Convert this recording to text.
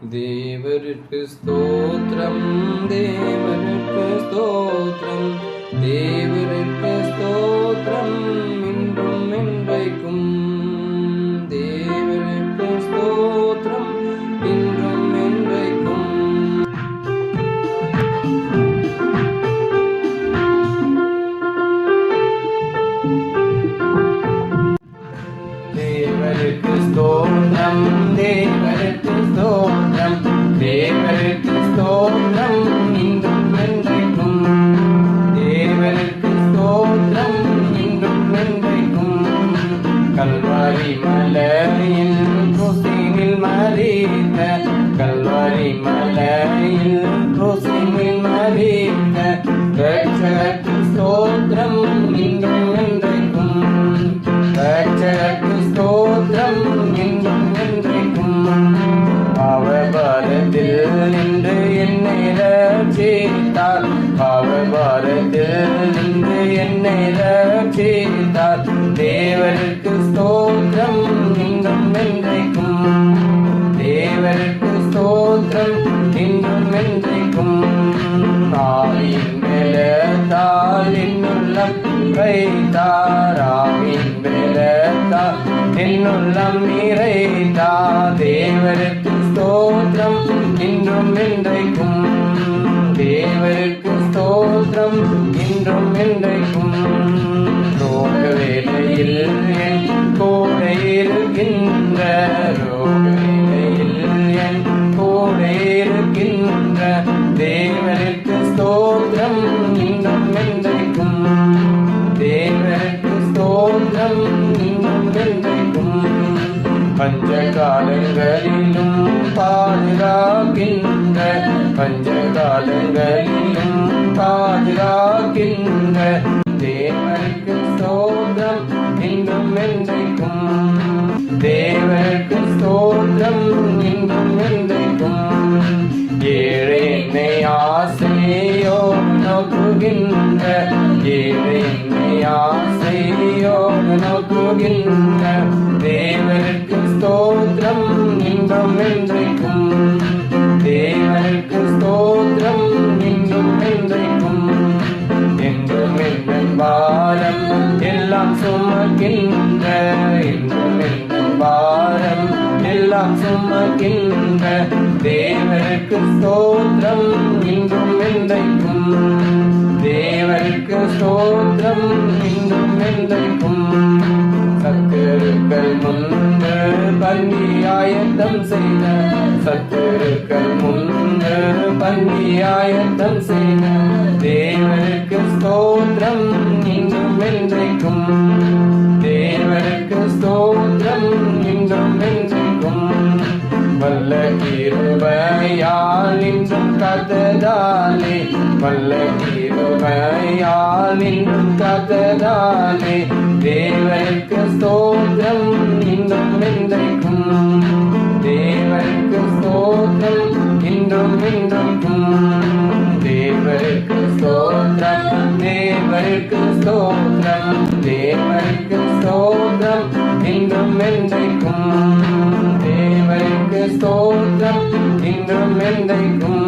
தேவருக்கு ஸ்தோத்திரம், தேவருக்கு ஸ்தோத்திரம், தேவருக்கு ஸ்தோத்திரம் இன்றும் என்றைக்கும். தேவருக்கு ஸ்தோத்திரம் இன்றும் என்றைக்கும். தேவருக்கு ஸ்தோத்திரம், தேவருக்கு ஸ்தோத்திரம், தேவருக்கு ஸ்தோத்திரம் இன்றும் என்றைக்கும். தேவருக்கு ஸ்தோத்திரம் இன்றும் என்றைக்கும். கல்வாரி மலையில் குருசினில் மறித்த, கல்வாரி மலையில் குருசினில் மறித்த ரட்சகருக்கு ஸ்தோத்திரம் இன்றும் என்றைக்கும். ரட்சகருக்கு ஸ்தோத்திரம் இன்றும் என்றைக்கும். பாவபாரத்தில் நின்று என்னை ரட்சித்தார், பாவபாரத்தில் நின்று என்னை ரட்சித்தார். தேவருக்கு ஸ்தோத்திரம் இன்றும் என்றைக்கும். தேவருக்கு ஸ்தோத்திரம் இன்றும் என்றைக்கும். ஆவியின் பலத்தால் என்னுள்ளம் வைத்தார், ஆவியின் பலத்தால் என்னுள்ளம் நிறைத்தார். தேவருக்கு ஸ்தோத்திரம் இன்றும் என்றைக்கும். தேவருக்கு ஸ்தோத்திரம் இன்றும் என்றைக்கும். ரோக வேளையில் என் கூட இருக்கின்ற, ரோக வேளையில் என் கூட இருக்கின்ற தேவருக்கு ஸ்தோத்திரம் இன்றும் என்றைக்கும். தேவருக்கு ஸ்தோத்திரம் இன்றும் என்றைக்கும். பஞ்ச காலங்களிலும் பாதுகாக்கின்ற, பஞ்ச காலங்களிலும் பாதுகாக்கின்ற தேவருக்கு ஸ்தோத்திரம் இன்றும் என்றைக்கும். தேவருக்கு ஸ்தோத்திரம் இன்றும் என்றைக்கும். ஏழை என்னை ஆசையோ நோக்குகின்ற, ஏழை என்னை ஆசையோ நோக்குகின்ற தேவருக்கு ஸ்தோத்திரம் இன்றும் என்றைக்கும். தேவருக்கு ஸ்தோத்திரம் இன்றும் என்றைக்கும். என்றும் என் பாரம் எல்லாம் சுமக்கின்ற, என்றும் என் பாரம் எல்லாம் சுமக்கின்ற தேவருக்கு ஸ்தோத்திரம் இன்றும் என்றைக்கும். தேவருக்கு ஸ்தோத்திரம் இன்றும் என்றைக்கும். சத்துருக்கள் முன்பு பந்தி ஆயத்தம் செய்த, சத்துருக்கள் முன்பு பந்தி ஆயத்தம் செய்த தேவருக்கு ஸ்தோத்திரம் இன்றும் என்றைக்கும். தேவருக்கு ஸ்தோத்திரம் இன்றும் என்றைக்கும். வல்ல கிருபையால் இன்றும் காத்ததாலே, வல்ல கிருபையால் இன்றும் காத்ததாலே தேவருக்கு ஸ்தோத்திரம் இன்றும் என்றைக்கும். தேவருக்கு ஸ்தோத்திரம் இன்றும் என்றைக்கும். தேவருக்கு ஸ்தோத்திரம், தேவருக்கு ஸ்தோத்திரம், தேவருக்கு ஸ்தோத்திரம் இன்றும் என்றைக்கும். தேவருக்கு ஸ்தோத்திரம் இன்றும் என்றைக்கும்.